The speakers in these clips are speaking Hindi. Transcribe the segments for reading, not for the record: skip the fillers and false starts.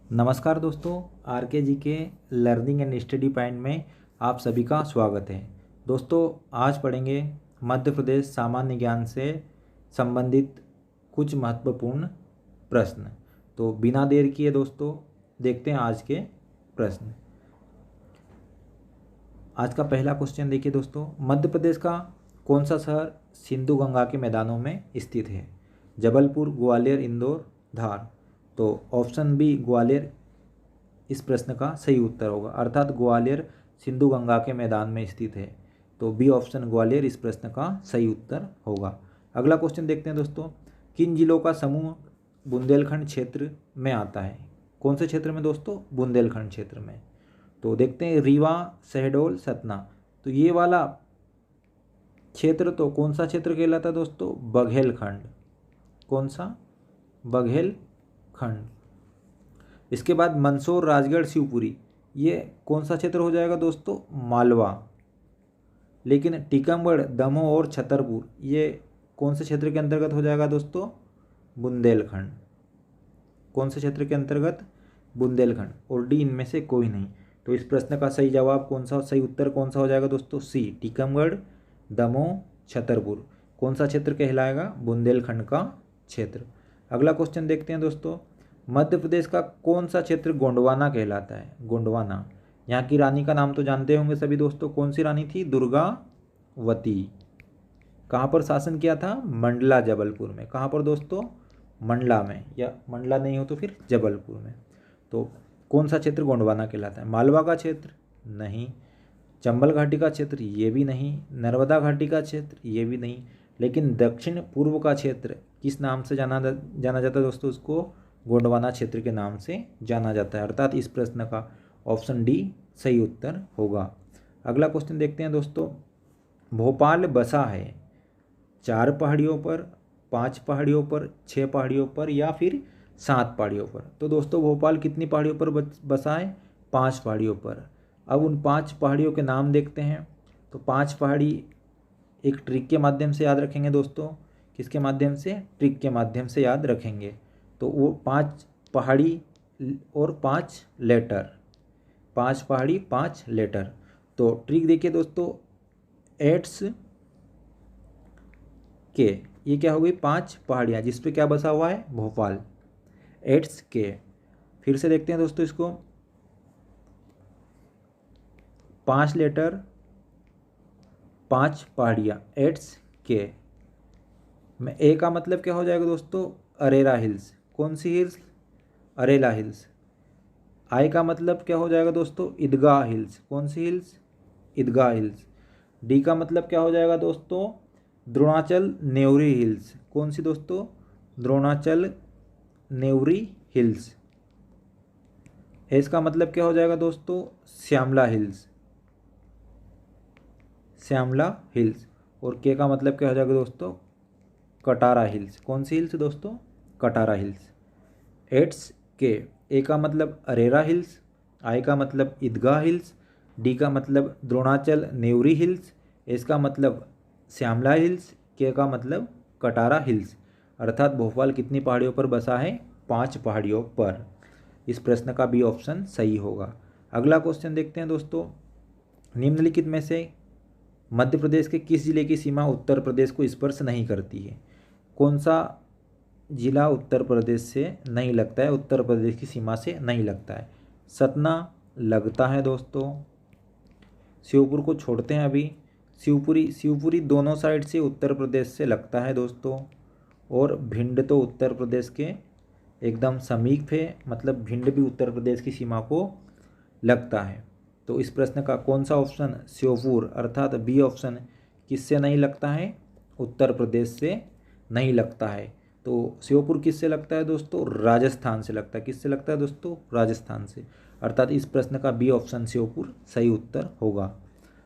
नमस्कार दोस्तों, आरके जी के लर्निंग एंड स्टडी पॉइंट में आप सभी का स्वागत है। दोस्तों, आज पढ़ेंगे मध्य प्रदेश सामान्य ज्ञान से संबंधित कुछ महत्वपूर्ण प्रश्न। तो बिना देर किए दोस्तों देखते हैं आज के प्रश्न। आज का पहला क्वेश्चन देखिए दोस्तों, मध्य प्रदेश का कौन सा शहर सिंधु गंगा के मैदानों में स्थित है? जबलपुर, ग्वालियर, इंदौर, धार। तो ऑप्शन बी ग्वालियर इस प्रश्न का सही उत्तर होगा, अर्थात ग्वालियर सिंधु गंगा के मैदान में स्थित है। तो बी ऑप्शन ग्वालियर इस प्रश्न का सही उत्तर होगा। अगला क्वेश्चन देखते हैं दोस्तों, किन जिलों का समूह बुंदेलखंड क्षेत्र में आता है? कौन से क्षेत्र में दोस्तों? बुंदेलखंड क्षेत्र में। तो देखते हैं रीवा, शहडोल, सतना। तो ये वाला क्षेत्र तो कौन सा क्षेत्र कहलाता है दोस्तों? बघेलखंड। कौन सा? बघेलखंड। इसके बाद मंदसौर, राजगढ़, शिवपुरी, ये कौन सा क्षेत्र हो जाएगा दोस्तों? मालवा। लेकिन टीकमगढ़, दमोह और छतरपुर ये कौन से क्षेत्र के अंतर्गत हो जाएगा दोस्तों? बुंदेलखंड। कौन से क्षेत्र के अंतर्गत? बुंदेलखंड। और डी इनमें से कोई नहीं। तो इस प्रश्न का सही जवाब कौन सा, सही उत्तर कौन सा हो जाएगा दोस्तों? सी, टीकमगढ़, दमोह, छतरपुर। कौन सा क्षेत्र कहलाएगा? बुंदेलखंड का क्षेत्र। अगला क्वेश्चन देखते हैं दोस्तों, मध्य प्रदेश का कौन सा क्षेत्र गोंडवाना कहलाता है? गोंडवाना। यहाँ की रानी का नाम तो जानते होंगे सभी दोस्तों, कौन सी रानी थी? दुर्गावती। कहाँ पर शासन किया था? मंडला, जबलपुर में। कहाँ पर दोस्तों? मंडला में, या मंडला नहीं हो तो फिर जबलपुर में। तो कौन सा क्षेत्र गोंडवाना कहलाता है? मालवा का क्षेत्र? नहीं। चंबल घाटी का क्षेत्र? ये भी नहीं। नर्मदा घाटी का क्षेत्र? ये भी नहीं। लेकिन दक्षिण पूर्व का क्षेत्र किस नाम से जाना जाता है दोस्तों? उसको गोंडवाना क्षेत्र के नाम से जाना जाता है, अर्थात इस प्रश्न का ऑप्शन डी सही उत्तर होगा। अगला क्वेश्चन देखते हैं दोस्तों, भोपाल बसा है 4 पहाड़ियों पर, 5 पहाड़ियों पर, 6 पहाड़ियों पर या फिर 7 पहाड़ियों पर? तो दोस्तों भोपाल कितनी पहाड़ियों पर बसा है? 5 पहाड़ियों पर। अब उन 5 पहाड़ियों के नाम देखते हैं। तो 5 पहाड़ी एक ट्रिक के माध्यम से याद रखेंगे दोस्तों। किसके माध्यम से? ट्रिक के माध्यम से याद रखेंगे। तो वो 5 पहाड़ी और 5 लेटर, 5 पहाड़ी 5 लेटर। तो ट्रिक देखिए दोस्तों, एट्स के, ये क्या हो गई? 5 पहाड़ियाँ जिस पे क्या बसा हुआ है? भोपाल। एट्स के। फिर से देखते हैं दोस्तों इसको, 5 लेटर 5 पहाड़ियाँ, एट्स के में ए का मतलब क्या हो जाएगा दोस्तों? अरेरा हिल्स। कौन सी हिल्स? अरेला हिल्स। आई का मतलब क्या हो जाएगा दोस्तों? ईदगाह हिल्स। कौन सी हिल्स? ईदगाह हिल्स। डी का मतलब क्या हो जाएगा दोस्तों? द्रोणाचल नेवरी हिल्स। कौन सी दोस्तों? द्रोणाचल नेवरी हिल्स। एस का मतलब क्या हो जाएगा दोस्तों? श्यामला हिल्स। श्यामला हिल्स। और के का मतलब क्या हो जाएगा दोस्तों? कटारा हिल्स। कौन सी हिल्स दोस्तों? कटारा हिल्स। एट्स के। ए का मतलब अरेरा हिल्स, आई का मतलब ईदगाह हिल्स, डी का मतलब द्रोणाचल नेवरी हिल्स, एस का मतलब श्यामला हिल्स, के का मतलब कटारा हिल्स। अर्थात भोपाल कितनी पहाड़ियों पर बसा है? 5 पहाड़ियों पर। इस प्रश्न का बी ऑप्शन सही होगा। अगला क्वेश्चन देखते हैं दोस्तों, निम्नलिखित में से मध्य प्रदेश के किस जिले की सीमा उत्तर प्रदेश को स्पर्श नहीं करती है? कौन सा जिला उत्तर प्रदेश से नहीं लगता है, उत्तर प्रदेश की सीमा से नहीं लगता है? सतना लगता है दोस्तों। शिवपुर को छोड़ते हैं अभी। शिवपुरी दोनों साइड से उत्तर प्रदेश से लगता है दोस्तों। और भिंड तो उत्तर प्रदेश के एकदम समीप है, मतलब भिंड भी उत्तर प्रदेश की सीमा को लगता है। तो इस प्रश्न का कौन सा ऑप्शन? श्योपुर, अर्थात बी ऑप्शन किससे नहीं लगता है? उत्तर प्रदेश से नहीं लगता है। तो श्योपुर किससे लगता है दोस्तों? राजस्थान से लगता है। किससे लगता है दोस्तों? राजस्थान से। अर्थात इस प्रश्न का बी ऑप्शन श्योपुर सही उत्तर होगा।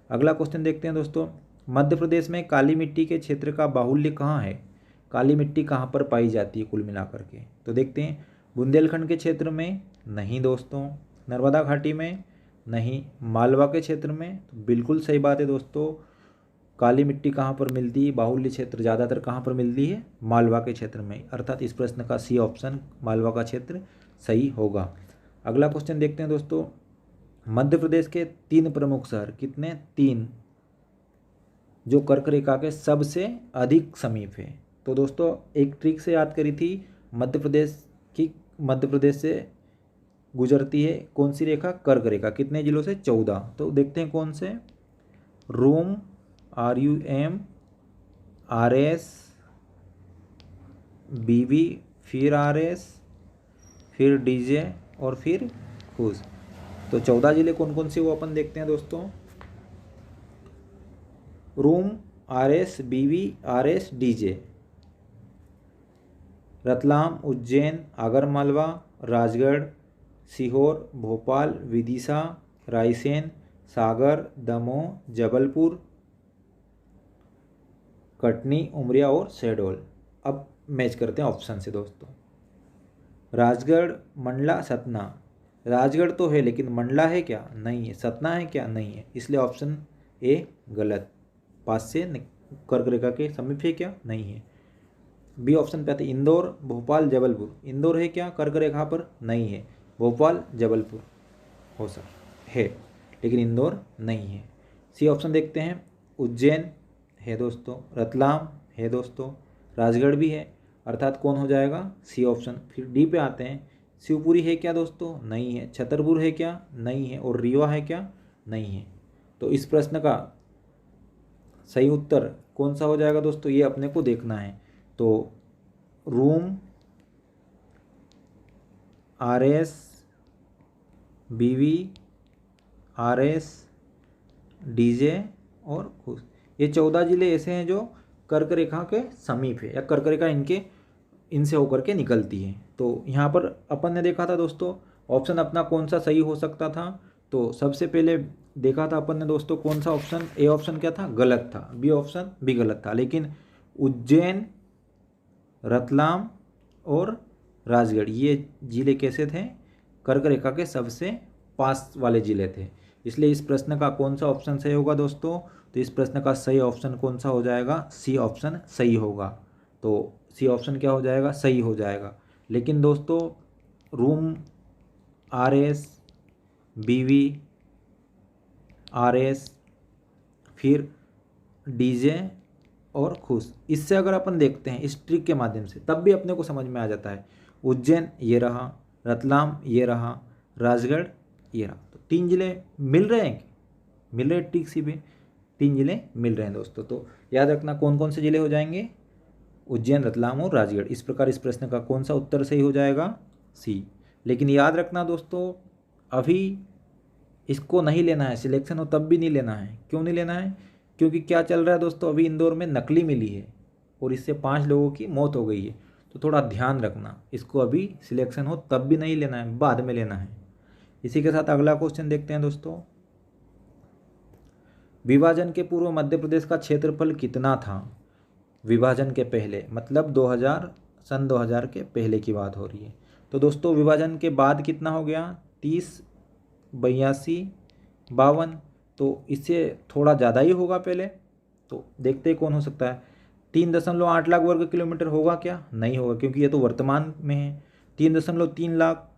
अगला क्वेश्चन देखते हैं दोस्तों, मध्य प्रदेश में काली मिट्टी के क्षेत्र का बाहुल्य कहाँ है? काली मिट्टी कहाँ पर पाई जाती है कुल मिलाकर के? तो देखते हैं, बुंदेलखंड के क्षेत्र में नहीं दोस्तों, नर्मदा घाटी में नहीं, मालवा के क्षेत्र में। तो बिल्कुल सही बात है दोस्तों, काली मिट्टी कहाँ पर मिलती है? बाहुल्य क्षेत्र ज़्यादातर कहाँ पर मिलती है? मालवा के क्षेत्र में। अर्थात इस प्रश्न का सी ऑप्शन मालवा का क्षेत्र सही होगा। अगला क्वेश्चन देखते हैं दोस्तों, मध्य प्रदेश के 3 प्रमुख शहर, कितने? 3, जो कर्क रेखा के सबसे अधिक समीप है। तो दोस्तों एक ट्रिक से याद करी थी, मध्य प्रदेश से गुजरती है कौन सी रेखा? कर्क रेखा। कितने जिलों से? 14। तो देखते हैं कौन से। रूम, RUM, RS, BV, फिर RS, फिर DJ और फिर खुश। तो 14 जिले कौन कौन से वो अपन देखते हैं दोस्तों। रूम, RS, BV, RS, DJ। Ratlam, Ujjain, Agar Malwa, Rajgarh, Sehore, Bhopal, Vidisha, Raisen, Sagar, Damoh, Jabalpur, Katni, Umaria और शहडोल। अब मैच करते हैं ऑप्शन से दोस्तों। राजगढ़, मंडला, सतना। राजगढ़ तो है लेकिन मंडला है क्या? नहीं है। सतना है क्या? नहीं है। इसलिए ऑप्शन ए गलत। पास से कर्क रेखा के समीप है क्या? नहीं है। बी ऑप्शन पे आते इंदौर, भोपाल, जबलपुर। इंदौर है क्या कर्क रेखा पर? नहीं है। भोपाल, जबलपुर हो सर है, लेकिन इंदौर नहीं है। सी ऑप्शन देखते हैं, उज्जैन है दोस्तों, रतलाम है दोस्तों, राजगढ़ भी है, अर्थात कौन हो जाएगा? C option. फिर डी पे आते हैं, शिवपुरी है क्या दोस्तों? नहीं है। छतरपुर है क्या? नहीं है। और रीवा है क्या? नहीं है। तो इस प्रश्न का सही उत्तर कौन सा हो जाएगा दोस्तों? ये अपने को देखना है। तो room, RS, BV, RS, DJ और खुश, ये 14 जिले ऐसे हैं जो कर्क रेखा के समीप है या कर्क रेखा इनसे होकर के निकलती है। तो यहाँ पर अपन ने देखा था दोस्तों ऑप्शन अपना कौन सा सही हो सकता था। तो सबसे पहले देखा था अपन ने दोस्तों कौन सा ऑप्शन, ए ऑप्शन क्या था? गलत था। बी ऑप्शन भी गलत था। लेकिन उज्जैन, रतलाम और राजगढ़ ये जिले कैसे थे? कर्क रेखा के सबसे पास वाले जिले थे। इसलिए इस प्रश्न का कौन सा ऑप्शन सही होगा दोस्तों? तो इस प्रश्न का सही ऑप्शन कौन सा हो जाएगा? सी ऑप्शन सही होगा। तो सी ऑप्शन क्या हो जाएगा? सही हो जाएगा। लेकिन दोस्तों रूम, RS, BV, RS, फिर DJ और खुश, इससे अगर अपन देखते हैं इस ट्रिक के माध्यम से तब भी अपने को समझ में आ जाता है। उज्जैन ये रहा, रतलाम ये रहा, राजगढ़ ये रहा। तो 3 जिले मिल रहे हैं, मिल रहे ट्रिक सी भी 3 जिले मिल रहे हैं दोस्तों। तो याद रखना कौन कौन से जिले हो जाएंगे? उज्जैन, रतलाम और राजगढ़। इस प्रकार इस प्रश्न का कौन सा उत्तर सही हो जाएगा? सी। लेकिन याद रखना दोस्तों अभी इसको नहीं लेना है, सिलेक्शन हो तब भी नहीं लेना है। क्यों नहीं लेना है? क्योंकि क्या चल रहा है दोस्तों, अभी इंदौर में नकली मिली है और इससे 5 लोगों की मौत हो गई है। तो थोड़ा ध्यान रखना, इसको अभी सिलेक्शन हो तब भी नहीं लेना है, बाद में लेना है। इसी के साथ अगला क्वेश्चन देखते हैं दोस्तों, विभाजन के पूर्व मध्य प्रदेश का क्षेत्रफल कितना था? विभाजन के पहले मतलब 2000 सन 2000 के पहले की बात हो रही है। तो दोस्तों विभाजन के बाद कितना हो गया? 30, 82, 52। तो इससे थोड़ा ज़्यादा ही होगा पहले। तो देखते हैं कौन हो सकता है। 3.8 लाख वर्ग किलोमीटर होगा क्या? नहीं होगा, क्योंकि ये तो वर्तमान में है। 3.3 लाख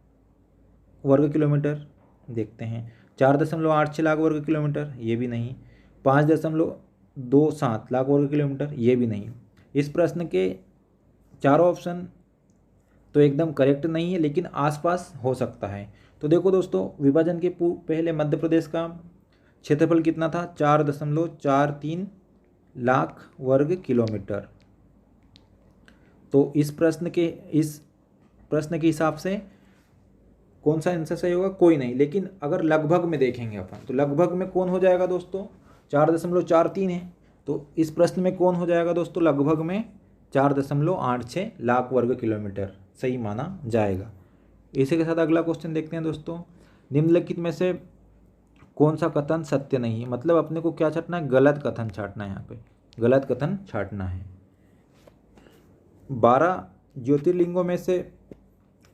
वर्ग किलोमीटर देखते हैं। 4.86 लाख वर्ग किलोमीटर, ये भी नहीं। 5.27 लाख वर्ग किलोमीटर, ये भी नहीं। इस प्रश्न के चारों ऑप्शन तो एकदम करेक्ट नहीं है, लेकिन आसपास हो सकता है। तो देखो दोस्तों विभाजन के पहले मध्य प्रदेश का क्षेत्रफल कितना था? 4.43 लाख वर्ग किलोमीटर। तो इस प्रश्न के हिसाब से कौन सा आंसर सही होगा? कोई नहीं। लेकिन अगर लगभग में देखेंगे अपन तो लगभग में कौन हो जाएगा दोस्तों? 4.43 है। तो इस प्रश्न में कौन हो जाएगा दोस्तों? लगभग में 4.86 लाख वर्ग किलोमीटर सही माना जाएगा। इसी के साथ अगला क्वेश्चन देखते हैं दोस्तों, निम्नलिखित में से कौन सा कथन सत्य नहीं है? मतलब अपने को क्या छाटना है? गलत कथन छाटना है। यहाँ पे गलत कथन छाटना है। 12 ज्योतिर्लिंगों में से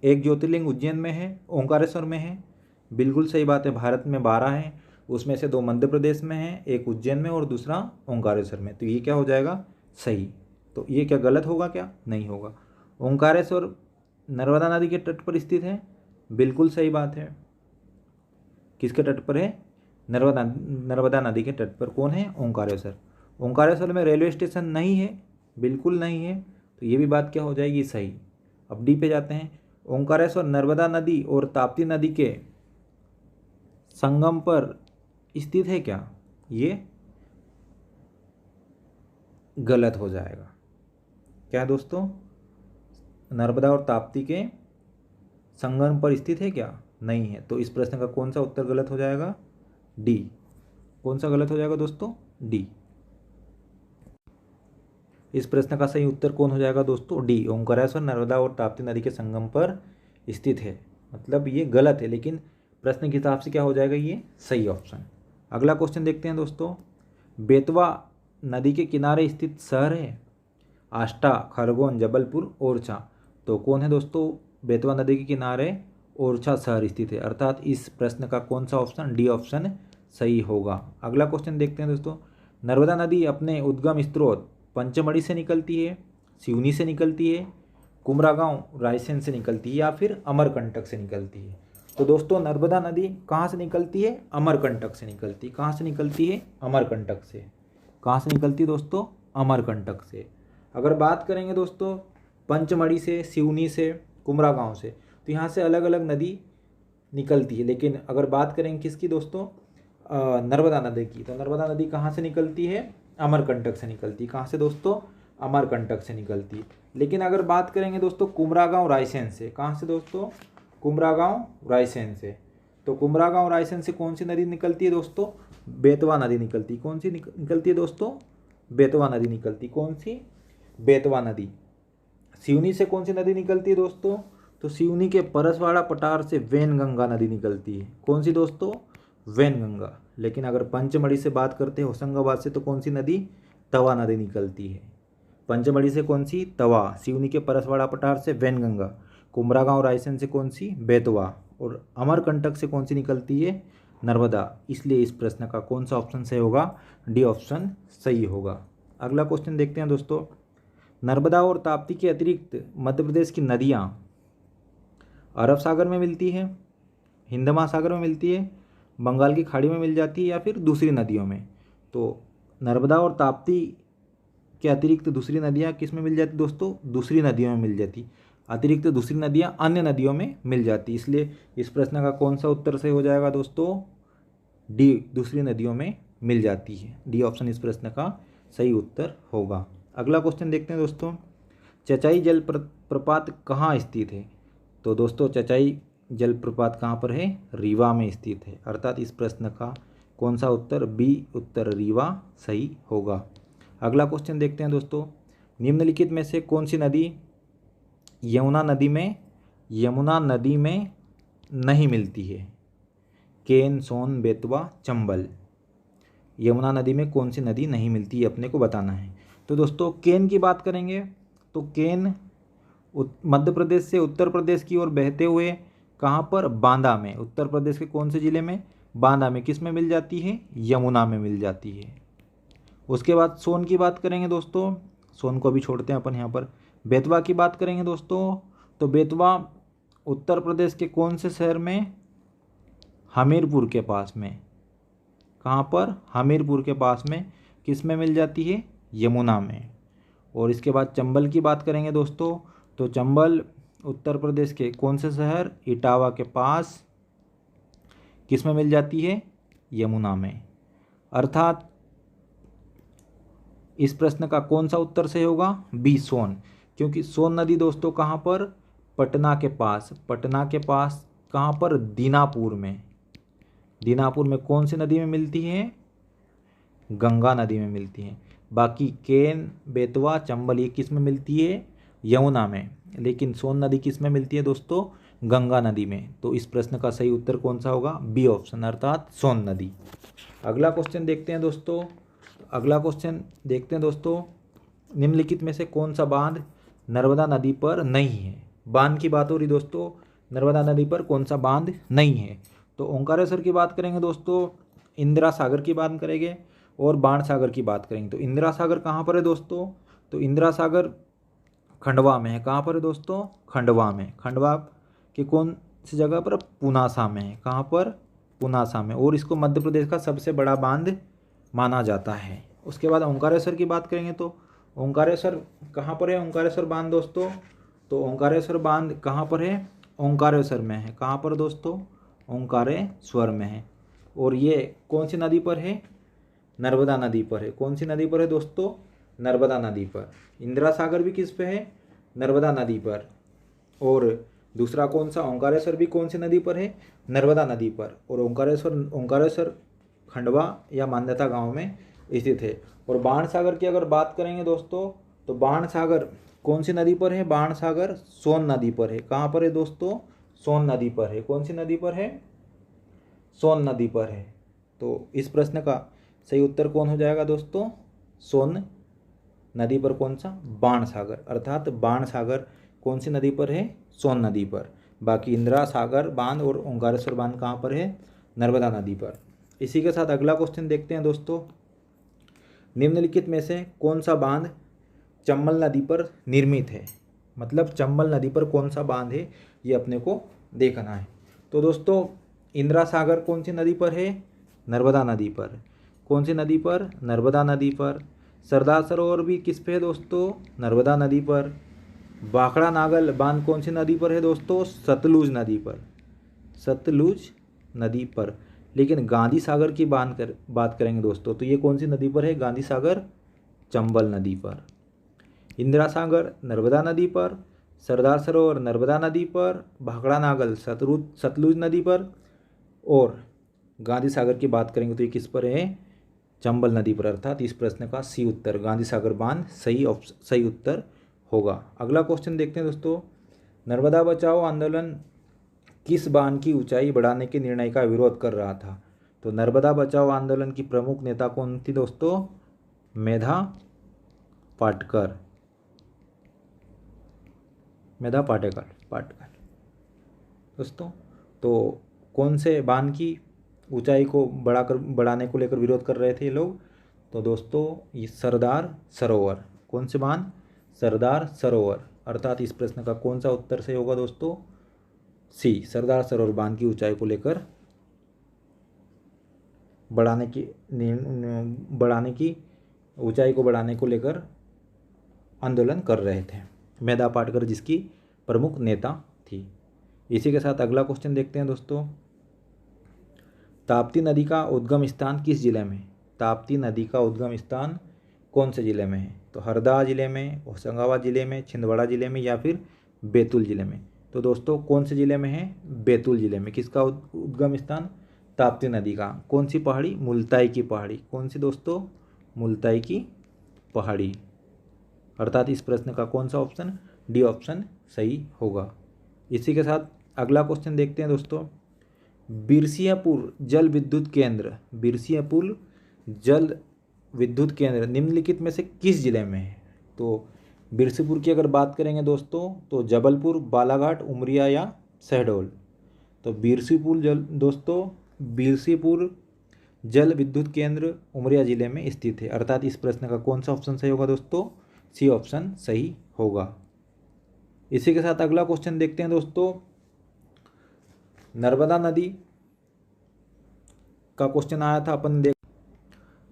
एक ज्योतिर्लिंग उज्जैन में है, ओंकारेश्वर में है। बिल्कुल सही बात है, भारत में 12 है, उसमें से 2 मध्य प्रदेश में है, एक उज्जैन में और दूसरा ओंकारेश्वर में। तो ये क्या हो जाएगा? सही। तो ये क्या गलत होगा क्या? नहीं होगा। ओंकारेश्वर नर्मदा नदी के तट पर स्थित है? बिल्कुल सही बात है। किसके तट पर है? नर्मदा नदी के तट पर। कौन है? ओंकारेश्वर। ओंकारेश्वर में रेलवे स्टेशन नहीं है, बिल्कुल नहीं है, तो ये भी बात क्या हो जाएगी? सही। अब डी पे जाते हैं। ओंकारेश्वर नर्मदा नदी और ताप्ती नदी के संगम पर स्थित है क्या? ये गलत हो जाएगा। क्या दोस्तों? नर्मदा और ताप्ती के संगम पर स्थित है क्या? नहीं है। तो इस प्रश्न का कौन सा उत्तर गलत हो जाएगा? डी। कौन सा गलत हो जाएगा दोस्तों? डी। इस प्रश्न का सही उत्तर कौन हो जाएगा दोस्तों? डी। ओंकारेश्वर नर्मदा और ताप्ती नदी के संगम पर स्थित है। मतलब ये गलत है, लेकिन प्रश्न के हिसाब से क्या हो जाएगा? ये सही ऑप्शन। अगला क्वेश्चन देखते हैं दोस्तों। बेतवा नदी के किनारे स्थित शहर है? आष्टा, खरगोन, जबलपुर, ओरछा। तो कौन है दोस्तों? बेतवा नदी के किनारे ओरछा शहर स्थित है, अर्थात इस प्रश्न का कौन सा ऑप्शन? डी ऑप्शन सही होगा। अगला क्वेश्चन देखते हैं दोस्तों। नर्मदा नदी अपने उद्गम स्रोत पंचमढ़ी से निकलती है, सिवनी से निकलती है, कुमरागांव रायसेन से निकलती है, या फिर अमरकंटक से निकलती है? तो दोस्तों नर्मदा नदी कहाँ से निकलती है? अमरकंटक से निकलती है। कहाँ से निकलती है? अमरकंटक से। कहाँ से निकलती है दोस्तों? अमरकंटक से। अगर बात करेंगे दोस्तों पंचमढ़ी से, सिवनी से, कुमरागांव से, तो यहाँ से अलग अलग नदी निकलती है, लेकिन अगर बात करेंगे किसकी दोस्तों? नर्मदा नदी की, तो नर्मदा नदी कहाँ से निकलती है? अमरकंटक से निकलती है। कहाँ से दोस्तों? अमरकंटक से निकलती है। लेकिन अगर बात करेंगे दोस्तों कुमरागांव रायसेन से, कहाँ से दोस्तों? कुमरागांव रायसेन से। तो कुमरागांव रायसेन से कौन सी नदी निकलती है दोस्तों? बेतवा नदी निकलती है। कौन सी निकलती है दोस्तों? बेतवा नदी निकलती। कौन सी? बेतवा नदी। सिवनी से कौन सी नदी निकलती है दोस्तों? तो सिवनी के परसवाड़ा पठार से वैनगंगा नदी निकलती है। कौन सी दोस्तों? वैनगंगा। लेकिन अगर पंचमढ़ी से बात करते हैं होशंगाबाद से, तो कौन सी नदी? तवा नदी निकलती है। पंचमढ़ी से कौन सी? तवा। सिवनी के परसवाड़ा पठार से वैनगंगा। कुमरागांव रायसेन से कौन सी? बेतवा। और अमरकंटक से कौन सी निकलती है? नर्मदा। इसलिए इस प्रश्न का कौन सा ऑप्शन सही होगा? डी ऑप्शन सही होगा। अगला क्वेश्चन देखते हैं दोस्तों। नर्मदा और ताप्ती के अतिरिक्त मध्य प्रदेश की नदियाँ अरब सागर में मिलती है, हिंद महासागर में मिलती है, बंगाल की खाड़ी में मिल जाती है, या फिर दूसरी नदियों में? तो नर्मदा और ताप्ती के अतिरिक्त दूसरी नदियाँ किस में मिल जाती दोस्तों? दूसरी नदियों में मिल जाती। अतिरिक्त दूसरी नदियाँ अन्य नदियों में मिल जाती। इसलिए इस प्रश्न का कौन सा उत्तर सही हो जाएगा दोस्तों? डी। दूसरी नदियों में मिल जाती है। डी ऑप्शन इस प्रश्न का सही उत्तर होगा। अगला क्वेश्चन देखते हैं दोस्तों। चचाई जलप्रपात कहाँ स्थित है? तो दोस्तों चचाई जलप्रपात कहाँ पर है? रीवा में स्थित है, अर्थात इस प्रश्न का कौन सा उत्तर? बी उत्तर रीवा सही होगा। अगला क्वेश्चन देखते हैं दोस्तों। निम्नलिखित में से कौन सी नदी यमुना नदी में नहीं मिलती है? केन, सोन, बेतवा, चंबल। यमुना नदी में कौन सी नदी नहीं मिलती है, अपने को बताना है। तो दोस्तों केन की बात करेंगे तो केन मध्य प्रदेश से उत्तर प्रदेश की ओर बहते हुए कहाँ पर? बांदा में। उत्तर प्रदेश के कौन से ज़िले में? बांदा में। किस में मिल जाती है? यमुना में मिल जाती है। उसके बाद सोन की बात करेंगे दोस्तों, सोन को भी छोड़ते हैं अपन यहाँ पर। बेतवा की बात करेंगे दोस्तों, तो बेतवा उत्तर प्रदेश के कौन से शहर में? हमीरपुर के पास में। कहाँ पर? हमीरपुर के पास में। किस में मिल जाती है? यमुना में। और इसके बाद चंबल की बात करेंगे दोस्तों, तो चंबल उत्तर प्रदेश के कौन से शहर? इटावा के पास। किस में मिल जाती है? यमुना में। अर्थात इस प्रश्न का कौन सा उत्तर सही होगा? बी सोन। क्योंकि सोन नदी दोस्तों कहाँ पर? पटना के पास। पटना के पास कहाँ पर? दीनापुर में। दीनापुर में कौन सी नदी में मिलती है? गंगा नदी में मिलती है। बाकी केन, बेतवा, चंबल ये किस में मिलती है? यमुना में। लेकिन सोन नदी किस में मिलती है दोस्तों? गंगा नदी में। तो इस प्रश्न का सही उत्तर कौन सा होगा? बी ऑप्शन, अर्थात सोन नदी। अगला क्वेश्चन देखते हैं दोस्तों। निम्नलिखित में से कौन सा बांध नर्मदा नदी पर नहीं है? बांध की बात हो रही दोस्तों, नर्मदा नदी पर कौन सा बांध नहीं है? तो ओंकारेश्वर की बात करेंगे दोस्तों, इंदिरा सागर की बात करेंगे, और बाण सागर की बात करेंगे। तो इंदिरा सागर कहाँ पर है दोस्तों? तो इंदिरा सागर खंडवा में है। कहाँ पर है दोस्तों? खंडवा में। खंडवा के कौन सी जगह पर? पुनासा में है। कहाँ पर? पुनासा में। और इसको मध्य प्रदेश का सबसे बड़ा बांध माना जाता है। उसके बाद ओंकारेश्वर की बात करेंगे तो ओंकारेश्वर कहाँ पर है? ओंकारेश्वर बांध दोस्तों, तो ओंकारेश्वर बांध कहाँ पर है? ओंकारेश्वर में है। कहाँ पर दोस्तों? ओंकारेश्वर में है। और ये कौन सी नदी पर है? नर्मदा नदी पर है। कौन सी नदी पर है दोस्तों? नर्मदा नदी पर। इंदिरा सागर भी किस पे है? नर्मदा नदी पर। और दूसरा कौन सा? ओंकारेश्वर भी कौन सी नदी पर है? नर्मदा नदी पर। और ओंकारेश्वर खंडवा या मान्यता गांव में स्थित है। और बाणसागर की अगर बात करेंगे दोस्तों, तो बाणसागर कौन सी नदी पर है? बाणसागर सोन नदी पर है। कहाँ पर है दोस्तों? सोन नदी पर है। कौन सी नदी पर है? सोन नदी पर है। तो इस प्रश्न का सही उत्तर कौन हो जाएगा दोस्तों? सोन नदी पर। कौन सा? बाणसागर। अर्थात बाणसागर कौन सी नदी पर है? सोन नदी पर। बाकी इंदिरा सागर बांध और ओंकारेश्वर बांध कहाँ पर है? नर्मदा नदी पर। इसी के साथ अगला क्वेश्चन देखते हैं दोस्तों। निम्नलिखित में से कौन सा बांध चंबल नदी पर निर्मित है? मतलब चंबल नदी पर कौन सा बांध है, ये अपने को देखना है। तो दोस्तों इंदिरा सागर कौन सी नदी पर है? नर्मदा नदी पर। कौन सी नदी पर? नर्मदा नदी पर। सरदार सरोवर भी किस पे है दोस्तों? नर्मदा नदी पर। भाखड़ा नागल बांध कौन सी नदी पर है दोस्तों? सतलुज नदी पर। सतलुज नदी पर। लेकिन गांधी सागर की बात करेंगे दोस्तों, तो ये कौन सी नदी पर है? गांधी सागर चंबल नदी पर। इंदिरा सागर नर्मदा नदी पर, सरदार सरोवर नर्मदा नदी पर, भाखड़ा नागल सतलुज नदी पर, और गांधी सागर की बात करेंगे तो ये किस पर है? चंबल नदी पर। अर्थात इस प्रश्न का सी उत्तर गांधी सागर बांध सही उत्तर होगा। अगला क्वेश्चन देखते हैं दोस्तों। नर्मदा बचाओ आंदोलन किस बांध की ऊंचाई बढ़ाने के निर्णय का विरोध कर रहा था? तो नर्मदा बचाओ आंदोलन की प्रमुख नेता कौन थी दोस्तों? मेधा पाटकर। मेधा पाटकर दोस्तों। तो कौन से बांध की ऊंचाई को बढ़ाने को लेकर विरोध कर रहे थे ये लोग? तो दोस्तों ये सरदार सरोवर। कौन से बांध? सरदार सरोवर। अर्थात इस प्रश्न का कौन सा उत्तर सही होगा दोस्तों? सी, सरदार सरोवर बांध की ऊंचाई को लेकर ऊंचाई को बढ़ाने को लेकर आंदोलन कर रहे थे। मेधा पाटकर जिसकी प्रमुख नेता थी। इसी के साथ अगला क्वेश्चन देखते हैं दोस्तों। ताप्ती नदी का उद्गम स्थान किस जिले में? ताप्ती नदी का उद्गम स्थान कौन से जिले में है? तो हरदा जिले में, होशंगाबाद जिले में, छिंदवाड़ा जिले में, या फिर बैतूल जिले में? तो दोस्तों कौन से जिले में है? बैतूल जिले में। किसका उद्गम स्थान? ताप्ती नदी का। कौन सी पहाड़ी? मुल्ताई की पहाड़ी। कौन सी दोस्तों? मुल्ताई की पहाड़ी। अर्थात इस प्रश्न का कौन सा ऑप्शन? डी ऑप्शन सही होगा। इसी के साथ अगला क्वेश्चन देखते हैं दोस्तों। बिरसियापुर जल विद्युत केंद्र निम्नलिखित में से किस जिले में है? तो बिरसिपुर की अगर बात करेंगे दोस्तों, तो जबलपुर, बालाघाट, उमरिया या शहडोल? तो बिरसिपुर जल विद्युत केंद्र उमरिया जिले में स्थित है। अर्थात इस प्रश्न का कौन सा ऑप्शन सही होगा दोस्तों? सी ऑप्शन सही होगा। इसी के साथ अगला क्वेश्चन देखते हैं दोस्तों। नर्मदा नदी का क्वेश्चन आया था,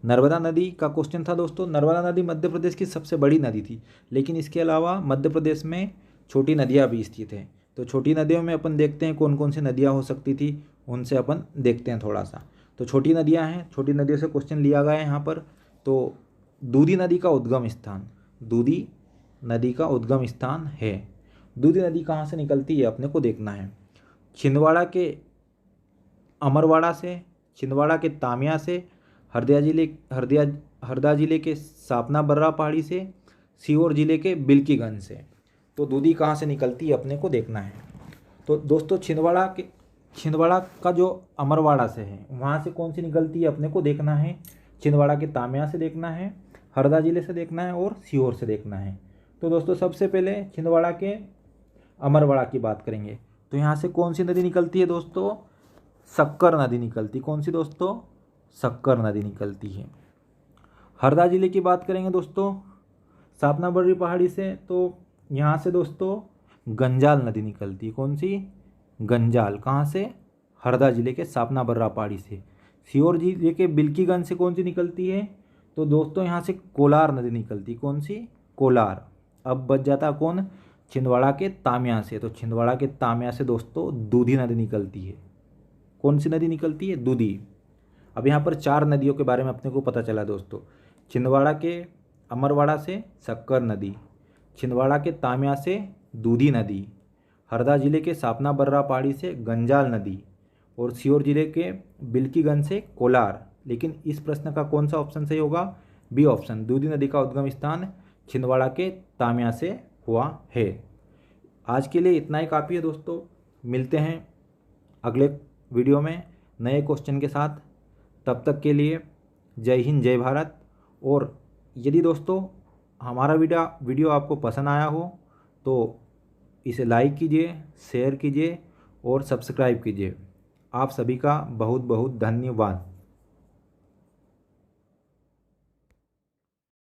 नर्मदा नदी का क्वेश्चन था दोस्तों। नर्मदा नदी मध्य प्रदेश की सबसे बड़ी नदी थी, लेकिन इसके अलावा मध्य प्रदेश में छोटी नदियाँ भी स्थित हैं। तो छोटी नदियों में अपन देखते हैं कौन कौन सी नदियाँ हो सकती थी, उनसे अपन देखते हैं थोड़ा सा। तो छोटी नदियाँ हैं, छोटी नदियों से क्वेश्चन लिया गया है यहाँ पर। तो दूधी नदी का उद्गम स्थान है। दूधी नदी कहाँ से निकलती है अपने को देखना है। छिंदवाड़ा के अमरवाड़ा से, छिंदवाड़ा के तामिया से, हरदा जिले के सापना बर्रा पहाड़ी से, सीहोर जिले के बिल्कीगंज से। तो दूधी कहाँ से निकलती है अपने को देखना है। तो दोस्तों छिंदवाड़ा का जो अमरवाड़ा से है वहाँ से कौन सी निकलती है अपने को देखना है। छिंदवाड़ा के तामिया से देखना है, हरदा जिले से देखना है और सीहोर से देखना है। तो दोस्तों सबसे पहले छिंदवाड़ा के अमरवाड़ा की बात करेंगे। तो यहाँ से कौन सी नदी निकलती है दोस्तों? शक्कर नदी निकलती। कौन सी दोस्तों? शक्कर नदी निकलती है। हरदा जिले की बात करेंगे दोस्तों सापना बर्री पहाड़ी से, तो यहाँ से दोस्तों गंजाल नदी निकलती है। कौन सी? गंजाल, कहाँ से? हरदा जिले के सापना बर्रा पहाड़ी से। सीहोर जिले के बिल्कीगंज से कौन सी निकलती है? तो दोस्तों यहाँ से कोलार नदी निकलती। कौन सी? कोलार। अब बच जाता कौन? छिंदवाड़ा के तामिया से। तो छिंदवाड़ा के तामिया से दोस्तों दूधी नदी निकलती है। कौन सी नदी निकलती है? दूधी। अब यहाँ पर 4 नदियों के बारे में अपने को पता चला दोस्तों। छिंदवाड़ा के अमरवाड़ा से शक्कर नदी, छिंदवाड़ा के तामिया से दूधी नदी, हरदा जिले के सापना बर्रा पहाड़ी से गंजाल नदी और सीहोर जिले के बिल्कीगंज से कोलार। लेकिन इस प्रश्न का कौन सा ऑप्शन सही होगा? बी ऑप्शन, दूधी नदी का उद्गम स्थान छिंदवाड़ा के तामिया से हुआ है। आज के लिए इतना ही काफ़ी है दोस्तों। मिलते हैं अगले वीडियो में नए क्वेश्चन के साथ। तब तक के लिए जय हिंद, जय भारत। और यदि दोस्तों हमारा वीडियो आपको पसंद आया हो तो इसे लाइक कीजिए, शेयर कीजिए और सब्सक्राइब कीजिए। आप सभी का बहुत बहुत धन्यवाद।